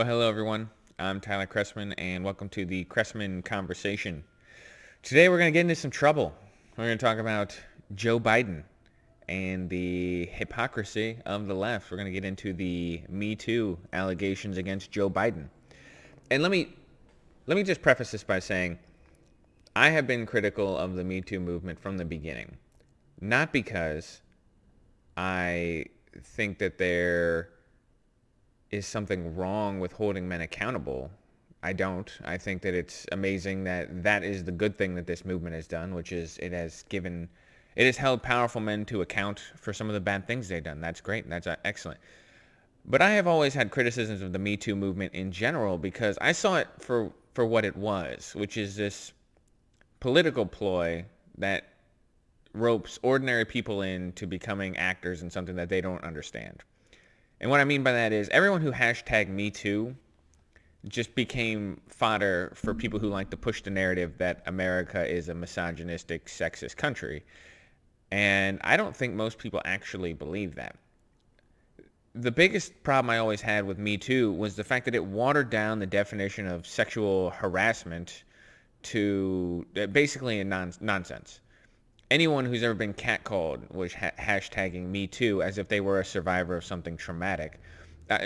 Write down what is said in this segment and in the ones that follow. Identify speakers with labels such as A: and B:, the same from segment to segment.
A: Well, hello everyone. I'm Tyler Chrestman, and welcome to the Chrestman Conversation. Today we're going to get into some trouble. We're going to talk about Joe Biden and the hypocrisy of the left. We're going to get into the Me Too allegations against Joe Biden. And let me just preface this by saying I have been critical of the Me Too movement from the beginning. Not because I think that there is something wrong with holding men accountable. I don't. I think that it's amazing that that is the good thing that this movement has done, which is it has held powerful men to account for some of the bad things they've done. That's great. That's excellent. But I have always had criticisms of the Me Too movement in general because I saw it for what it was, which is this political ploy that ropes ordinary people into becoming actors in something that they don't understand. And what I mean by that is everyone who hashtag Me Too just became fodder for people who like to push the narrative that America is a misogynistic, sexist country. And I don't think most people actually believe that. The biggest problem I always had with Me Too was the fact that it watered down the definition of sexual harassment to basically a nonsense. Anyone who's ever been catcalled was hashtagging Me Too as if they were a survivor of something traumatic.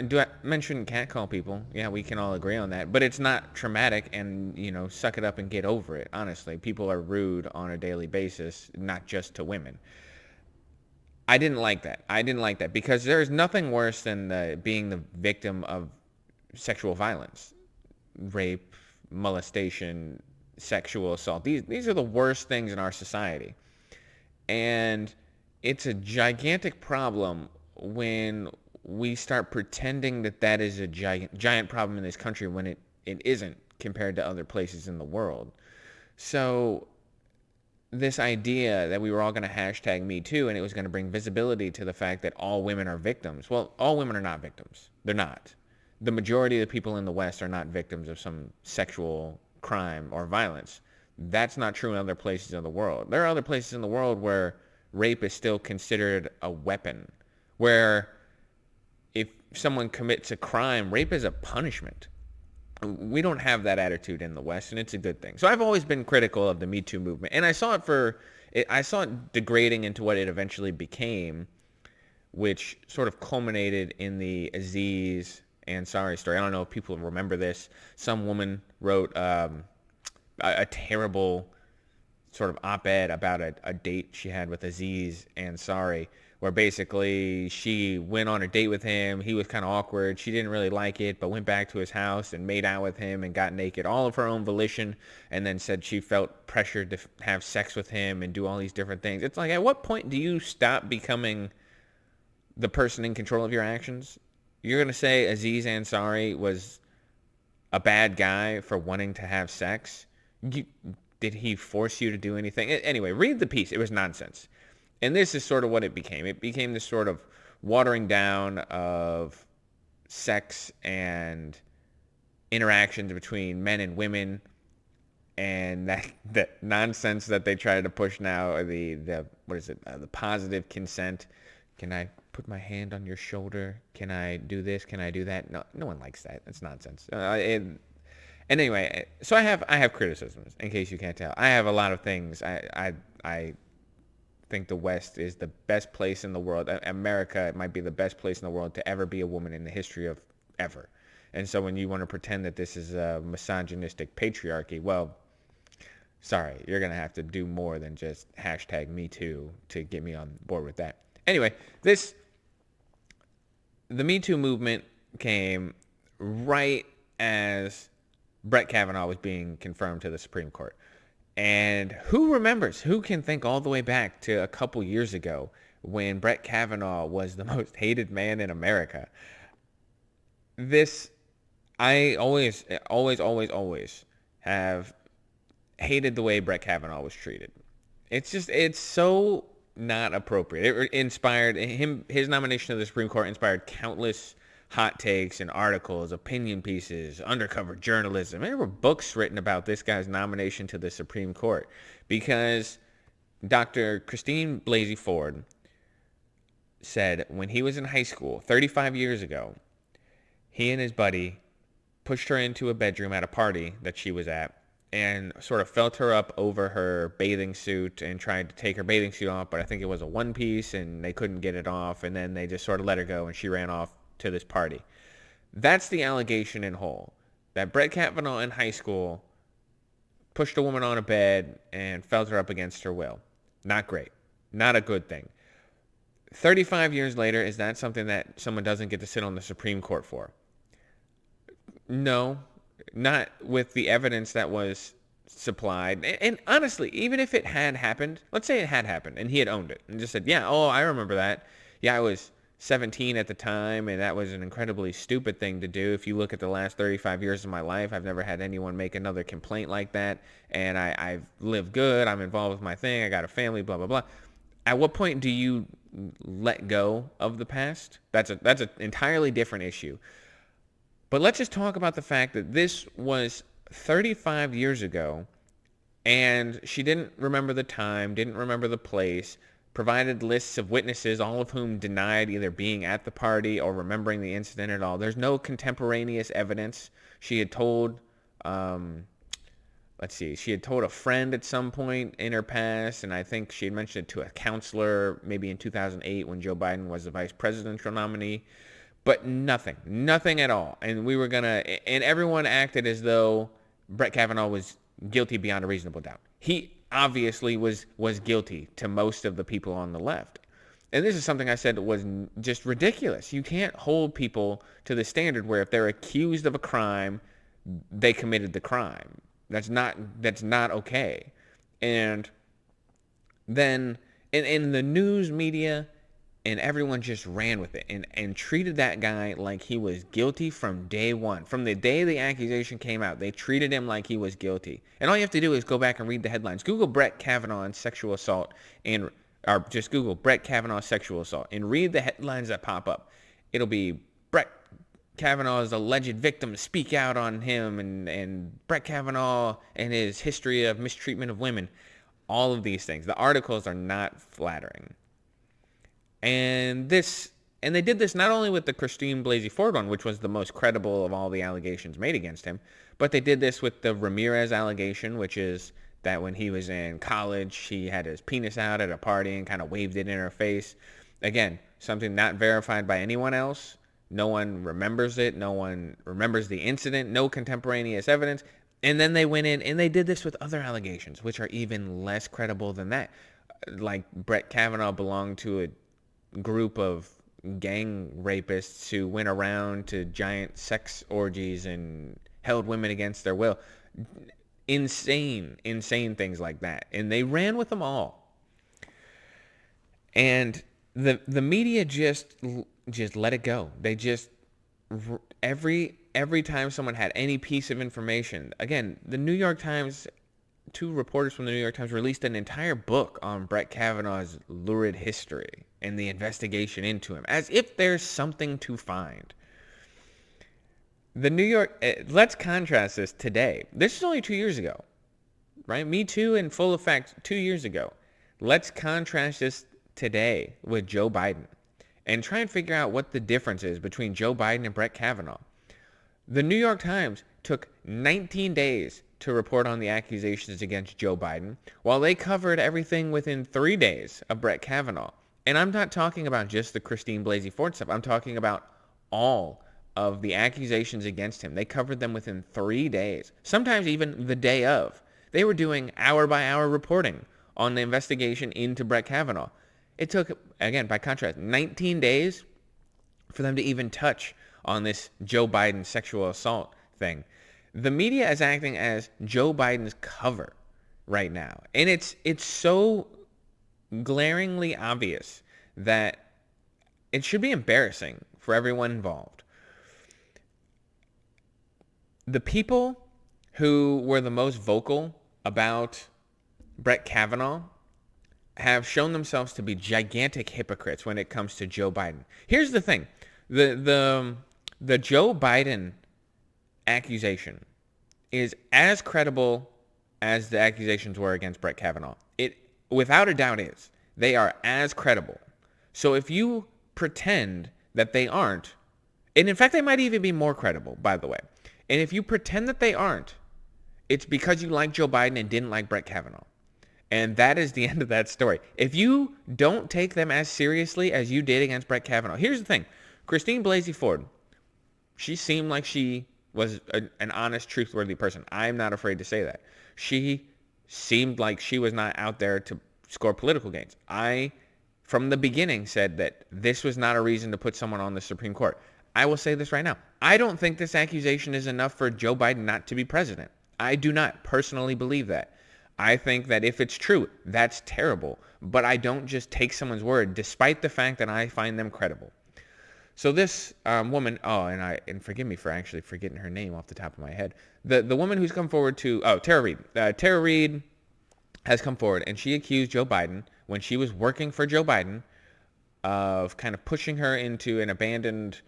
A: Do I mention catcall people? Yeah, we can all agree on that. But it's not traumatic, and, suck it up and get over it, honestly. People are rude on a daily basis, not just to women. I didn't like that because there's nothing worse than being the victim of sexual violence, rape, molestation, sexual assault. These are the worst things in our society. And it's a gigantic problem when we start pretending that that is a giant problem in this country when it isn't compared to other places in the world. So this idea that we were all going to hashtag Me Too and it was going to bring visibility to the fact that all women are victims. Well, all women are not victims. They're not. The majority of the people in the West are not victims of some sexual crime or violence. That's not true in other places in the world. There are other places in the world where rape is still considered a weapon, where if someone commits a crime, rape is a punishment. We don't have that attitude in the West, and it's a good thing. So I've always been critical of the Me Too movement, and I saw it degrading into what it eventually became, which sort of culminated in the Aziz Ansari story. I don't know if people remember this. Some woman wrote a terrible sort of op-ed about a date she had with Aziz Ansari, where basically she went on a date with him. He was kind of awkward. She didn't really like it, but went back to his house and made out with him and got naked, all of her own volition, and then said she felt pressured to have sex with him and do all these different things. It's like, at what point do you stop becoming the person in control of your actions? You're going to say Aziz Ansari was a bad guy for wanting to have sex? Did he force you to do anything? Anyway, read the piece. It was nonsense. And this is sort of what it became. It became this sort of watering down of sex and interactions between men and women, and that nonsense that they try to push now, the what is it? The positive consent. Can I put my hand on your shoulder? Can I do this? Can I do that? No one likes that. That's nonsense. And anyway, so I have criticisms, in case you can't tell. I have a lot of things. I think the West is the best place in the world. America might be the best place in the world to ever be a woman in the history of ever. And so when you want to pretend that this is a misogynistic patriarchy, well, sorry, you're going to have to do more than just hashtag Me Too to get me on board with that. Anyway, the Me Too movement came right as Brett Kavanaugh was being confirmed to the Supreme Court. And who remembers, who can think all the way back to a couple years ago when Brett Kavanaugh was the most hated man in America? I always have hated the way Brett Kavanaugh was treated. It's so not appropriate. It inspired his nomination to the Supreme Court inspired countless hot takes and articles, opinion pieces, undercover journalism. There were books written about this guy's nomination to the Supreme Court because Dr. Christine Blasey Ford said when he was in high school 35 years ago, he and his buddy pushed her into a bedroom at a party that she was at and sort of felt her up over her bathing suit and tried to take her bathing suit off, but I think it was a one piece and they couldn't get it off, and then they just sort of let her go and she ran off to this party. That's the allegation in whole. That Brett Kavanaugh in high school pushed a woman on a bed and felt her up against her will. Not great. Not a good thing. 35 years later, is that something that someone doesn't get to sit on the Supreme Court for? No, not with the evidence that was supplied. And honestly, even if it had happened, let's say it had happened and he had owned it and just said, yeah, oh, I remember that. Yeah, I was 17 at the time, and that was an incredibly stupid thing to do. If you look at the last 35 years of my life, I've never had anyone make another complaint like that, and I've lived good, I'm involved with my thing, I got a family, blah, blah, blah. At what point do you let go of the past? That's an entirely different issue. But let's just talk about the fact that this was 35 years ago, and she didn't remember the time, didn't remember the place, provided lists of witnesses, all of whom denied either being at the party or remembering the incident at all. There's no contemporaneous evidence. She had told, she had told a friend at some point in her past, and I think she had mentioned it to a counselor maybe in 2008 when Joe Biden was the vice presidential nominee. But nothing at all. And everyone acted as though Brett Kavanaugh was guilty beyond a reasonable doubt. He obviously was guilty to most of the people on the left. And this is something I said was just ridiculous. You can't hold people to the standard where if they're accused of a crime, they committed the crime. That's not okay. And then in the news media, and everyone just ran with it and treated that guy like he was guilty from day one. From the day the accusation came out, they treated him like he was guilty. And all you have to do is go back and read the headlines. Google Brett Kavanaugh and sexual assault, or just Google Brett Kavanaugh sexual assault and read the headlines that pop up. It'll be Brett Kavanaugh's alleged victims speak out on him, and Brett Kavanaugh and his history of mistreatment of women. All of these things. The articles are not flattering. And they did this not only with the Christine Blasey Ford one, which was the most credible of all the allegations made against him, but they did this with the Ramirez allegation, which is that when he was in college, he had his penis out at a party and kind of waved it in her face. Again, something not verified by anyone else. No one remembers it. No one remembers the incident. No contemporaneous evidence. And then they went in and they did this with other allegations, which are even less credible than that. Like Brett Kavanaugh belonged to a group of gang rapists who went around to giant sex orgies and held women against their will. Insane things like that. And they ran with them all. And the media just let it go. They just, every time someone had any piece of information, again, the New York Times, two reporters from the New York Times released an entire book on Brett Kavanaugh's lurid history and the investigation into him, as if there's something to find. Let's contrast this today. This is only 2 years ago, right? Me Too in full effect 2 years ago. Let's contrast this today with Joe Biden and try and figure out what the difference is between Joe Biden and Brett Kavanaugh. The New York Times took 19 days to report on the accusations against Joe Biden, while they covered everything within 3 days of Brett Kavanaugh. And I'm not talking about just the Christine Blasey Ford stuff. I'm talking about all of the accusations against him. They covered them within 3 days, sometimes even the day of. They were doing hour-by-hour reporting on the investigation into Brett Kavanaugh. It took, again, by contrast, 19 days for them to even touch on this Joe Biden sexual assault thing. The media is acting as Joe Biden's cover right now. And it's so glaringly obvious that it should be embarrassing for everyone involved. The people who were the most vocal about Brett Kavanaugh have shown themselves to be gigantic hypocrites when it comes to Joe Biden. Here's the thing. The Joe Biden accusation is as credible as the accusations were against Brett Kavanaugh. It, without a doubt, is. They are as credible. So if you pretend that they aren't, and in fact, they might even be more credible, by the way. And if you pretend that they aren't, it's because you like Joe Biden and didn't like Brett Kavanaugh. And that is the end of that story. If you don't take them as seriously as you did against Brett Kavanaugh. Here's the thing. Christine Blasey Ford, she seemed like she was an honest, truthworthy person. I'm not afraid to say that. She seemed like she was not out there to score political gains. I, from the beginning, said that this was not a reason to put someone on the Supreme Court. I will say this right now. I don't think this accusation is enough for Joe Biden not to be president. I do not personally believe that. I think that if it's true, that's terrible. But I don't just take someone's word, despite the fact that I find them credible. So this woman, and forgive me for actually forgetting her name off the top of my head. The woman who's come forward Tara Reade. Tara Reade has come forward, and she accused Joe Biden, when she was working for Joe Biden, of kind of pushing her into an abandoned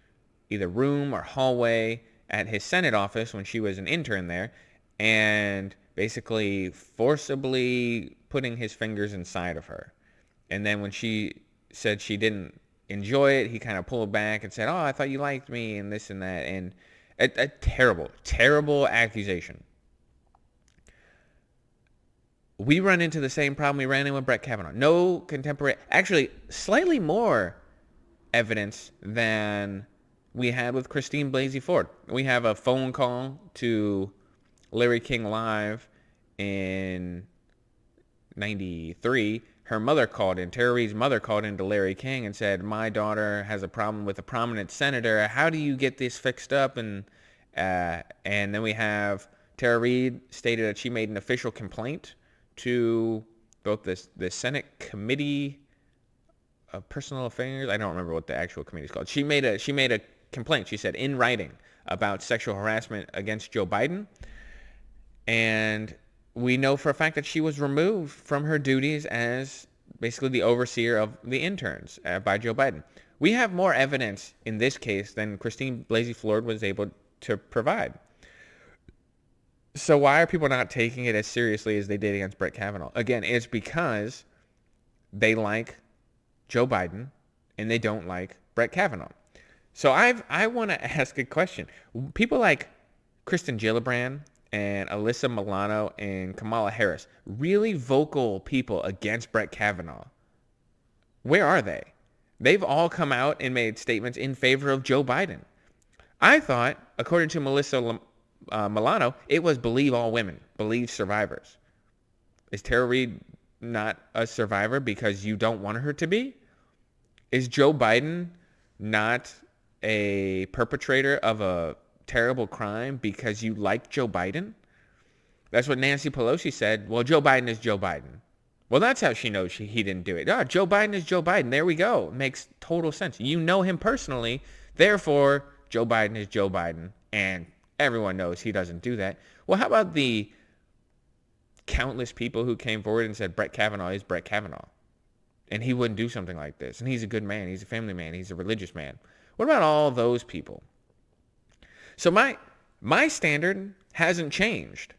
A: either room or hallway at his Senate office when she was an intern there, and basically forcibly putting his fingers inside of her. And then when she said she didn't enjoy it, he kind of pulled back and said, "Oh, I thought you liked me," and this and that. And a terrible, terrible accusation. We run into the same problem we ran into with Brett Kavanaugh. No contemporary, actually slightly more evidence than we had with Christine Blasey Ford. We have a phone call to Larry King Live in 93. Her mother called in. Tara Reade's mother called in to Larry King and said, "My daughter has a problem with a prominent senator. How do you get this fixed up?" And then we have Tara Reade stated that she made an official complaint to both the Senate Committee of Personal Affairs. I don't remember what the actual committee is called. She made a complaint, she said, in writing about sexual harassment against Joe Biden. And we know for a fact that she was removed from her duties as basically the overseer of the interns by Joe Biden. We have more evidence in this case than Christine Blasey Ford was able to provide. So why are people not taking it as seriously as they did against Brett Kavanaugh? Again, it's because they like Joe Biden and they don't like Brett Kavanaugh. So I want to ask a question. People like Kristen Gillibrand and Alyssa Milano and Kamala Harris, really vocal people against Brett Kavanaugh, where are they? They've all come out and made statements in favor of Joe Biden. I thought, according to Melissa Milano, it was believe all women, believe survivors. Is Tara Reade not a survivor because you don't want her to be? Is Joe Biden not a perpetrator of a terrible crime because you like Joe Biden? That's what Nancy Pelosi said. Well, Joe Biden is Joe Biden. Well, that's how she knows he didn't do it. Oh, Joe Biden is Joe Biden. There we go. It makes total sense. You know him personally. Therefore, Joe Biden is Joe Biden. And everyone knows he doesn't do that. Well, how about the countless people who came forward and said Brett Kavanaugh is Brett Kavanaugh, and he wouldn't do something like this, and he's a good man, he's a family man, he's a religious man? What about all those people? So my standard hasn't changed.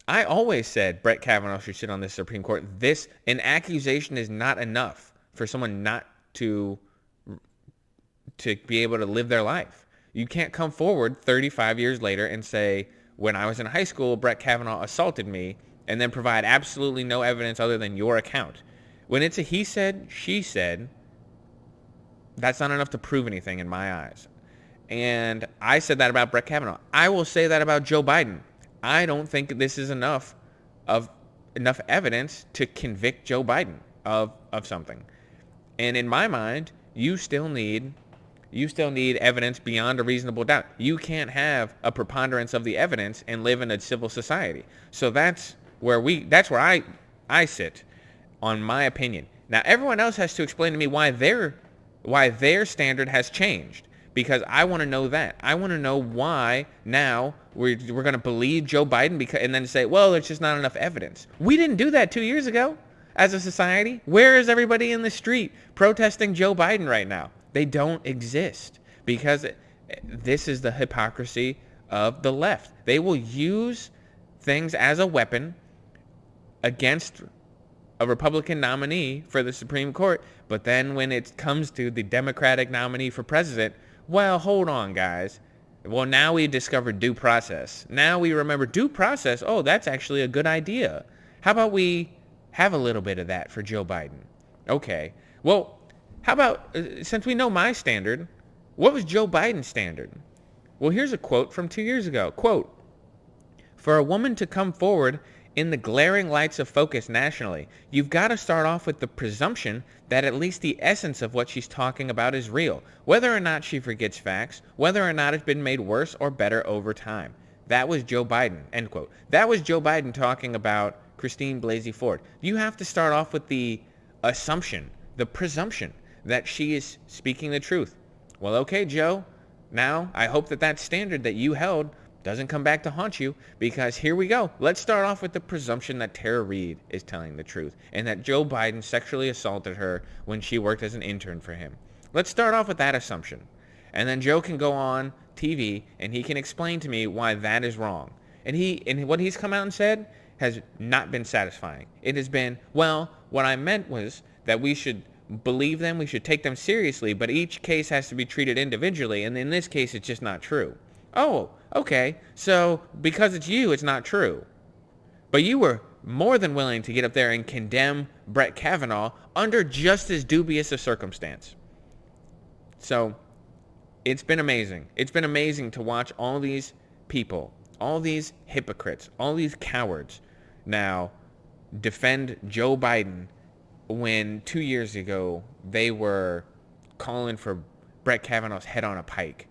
A: I always said Brett Kavanaugh should sit on the Supreme Court. An accusation is not enough for someone not to be able to live their life. You can't come forward 35 years later and say, when I was in high school, Brett Kavanaugh assaulted me, and then provide absolutely no evidence other than your account. When it's a he said, she said, that's not enough to prove anything in my eyes. And I said that about Brett Kavanaugh. I will say that about Joe Biden. I don't think this is enough evidence to convict Joe Biden of something. And in my mind, you still need evidence beyond a reasonable doubt. You can't have a preponderance of the evidence and live in a civil society. So that's where I sit on my opinion. Now everyone else has to explain to me why their standard has changed, because I want to know that. I want to know why now we're going to believe Joe Biden and then say, well, there's just not enough evidence. We didn't do that 2 years ago as a society. Where is everybody in the street protesting Joe Biden right now? They don't exist, because this is the hypocrisy of the left. They will use things as a weapon against a Republican nominee for the Supreme Court, but then when it comes to the Democratic nominee for president, well, hold on, guys. Well, now we discovered due process. Now we remember due process. Oh, that's actually a good idea. How about we have a little bit of that for Joe Biden? Okay. Well, how about, since we know my standard, what was Joe Biden's standard? Well, here's a quote from 2 years ago. Quote, "For a woman to come forward in the glaring lights of focus nationally, you've got to start off with the presumption that at least the essence of what she's talking about is real, whether or not she forgets facts, whether or not it's been made worse or better over time." That was Joe Biden, end quote. That was Joe Biden talking about Christine Blasey Ford. You have to start off with the assumption, the presumption that she is speaking the truth. Well, okay, Joe, now I hope that that standard that you held doesn't come back to haunt you, because here we go. Let's start off with the presumption that Tara Reade is telling the truth and that Joe Biden sexually assaulted her when she worked as an intern for him. Let's start off with that assumption. And then Joe can go on TV and he can explain to me why that is wrong. And what he's come out and said has not been satisfying. It has been, well, what I meant was that we should believe them, we should take them seriously, but each case has to be treated individually, and in this case it's just not true. Oh, okay, so because it's you, it's not true. But you were more than willing to get up there and condemn Brett Kavanaugh under just as dubious a circumstance. So it's been amazing. It's been amazing to watch all these people, all these hypocrites, all these cowards now defend Joe Biden when 2 years ago they were calling for Brett Kavanaugh's head on a pike.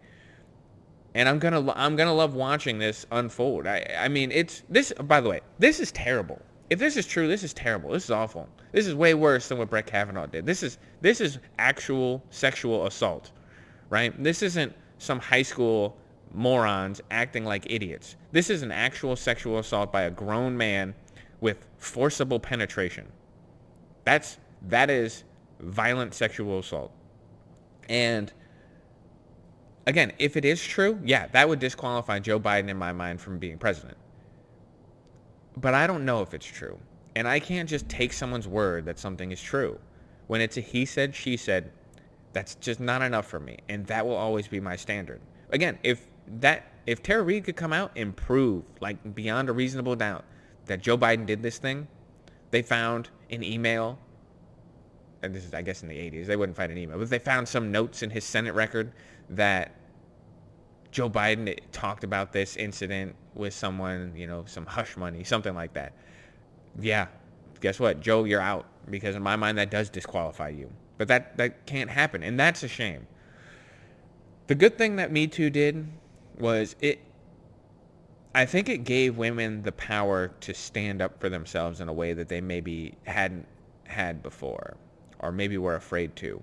A: And I'm gonna love watching this unfold. I mean, it's this. By the way, this is terrible. If this is true, this is terrible. This is awful. This is way worse than what Brett Kavanaugh did. This is actual sexual assault, right? This isn't some high school morons acting like idiots. This is an actual sexual assault by a grown man with forcible penetration. That is violent sexual assault. And again, if it is true, yeah, that would disqualify Joe Biden in my mind from being president. But I don't know if it's true. And I can't just take someone's word that something is true. When it's a he said, she said, that's just not enough for me. And that will always be my standard. Again, if Tara Reade could come out and prove, like beyond a reasonable doubt, that Joe Biden did this thing, they found an email, and this is, I guess, in the 80s. They wouldn't find an email. But they found some notes in his Senate record that Joe Biden talked about this incident with someone, some hush money, something like that. Yeah, guess what? Joe, you're out. Because in my mind, that does disqualify you. But that can't happen. And that's a shame. The good thing that Me Too did was I think it gave women the power to stand up for themselves in a way that they maybe hadn't had before, or maybe were afraid to.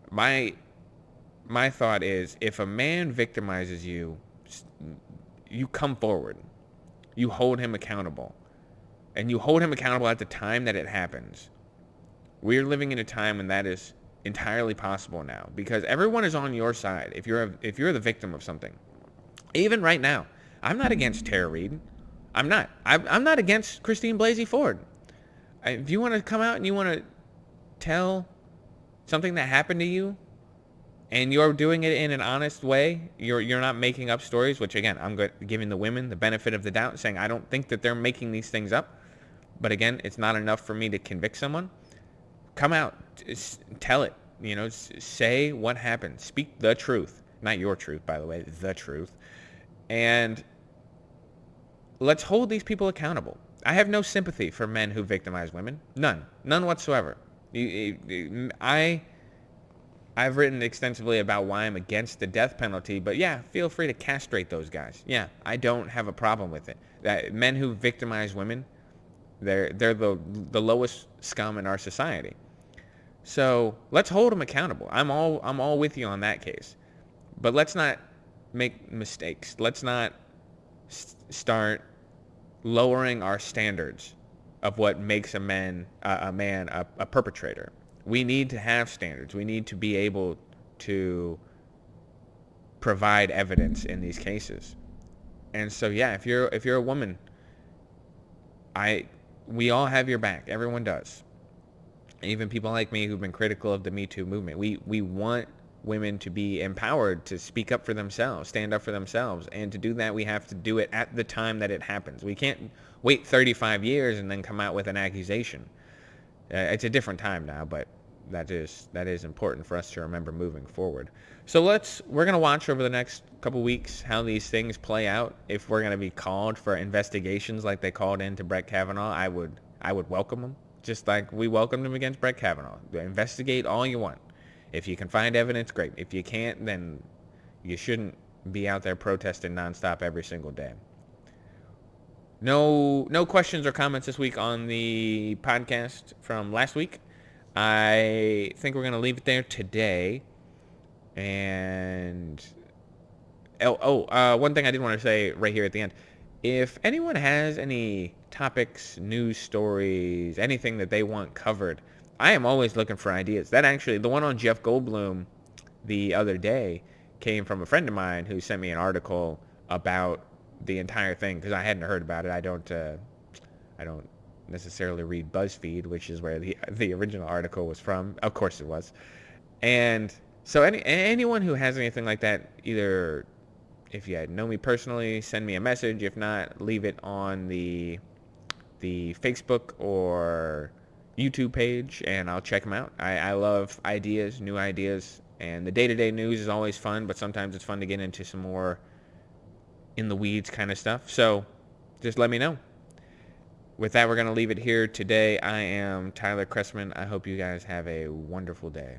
A: My thought is, if a man victimizes you, you come forward. You hold him accountable. And you hold him accountable at the time that it happens. We're living in a time when that is entirely possible now, because everyone is on your side if you're the victim of something. Even right now, I'm not against Tara Reade. I'm not. I'm not against Christine Blasey Ford. If you want to come out and you want to tell something that happened to you, and you're doing it in an honest way, you're not making up stories, which again, I'm giving the women the benefit of the doubt, saying I don't think that they're making these things up. But again, it's not enough for me to convict someone. Come out, tell it, say what happened, speak the truth, not your truth, by the way, the truth. And let's hold these people accountable. I have no sympathy for men who victimize women. None whatsoever. I've written extensively about why I'm against the death penalty, but yeah, feel free to castrate those guys. Yeah, I don't have a problem with it. That men who victimize women, they're the lowest scum in our society. So let's hold them accountable. I'm all with you on that case, but let's not make mistakes. Let's not start lowering our standards of what makes a man a perpetrator. We need to have standards. We need to be able to provide evidence in these cases. And so, yeah, if you're a woman, we all have your back. Everyone does. Even people like me who've been critical of the Me Too movement. We want women to be empowered to speak up for themselves, stand up for themselves. And to do that, we have to do it at the time that it happens. We can't wait 35 years and then come out with an accusation. It's a different time now, but that is important for us to remember moving forward. So we're going to watch over the next couple weeks how these things play out. If we're going to be called for investigations like they called into Brett Kavanaugh, I would welcome them, just like we welcomed him against Brett Kavanaugh. Investigate all you want. If you can find evidence, great. If you can't, then you shouldn't be out there protesting nonstop every single day. No questions or comments this week on the podcast from last week. I think we're going to leave it there today. And one thing I did want to say right here at the end. If anyone has any topics, news stories, anything that they want covered, I am always looking for ideas. That actually, the one on Jeff Goldblum the other day came from a friend of mine who sent me an article about the entire thing because I hadn't heard about it. I don't necessarily read BuzzFeed, which is where the original article was from. Of course it was. And so anyone who has anything like that, either if you know me personally, send me a message. If not, leave it on the Facebook or YouTube page, and I'll check them out. I love ideas, new ideas, and the day-to-day news is always fun, but sometimes it's fun to get into some more in the weeds kind of stuff. So just let me know. With that, we're going to leave it here today. I am Tyler Chrestman. I hope you guys have a wonderful day.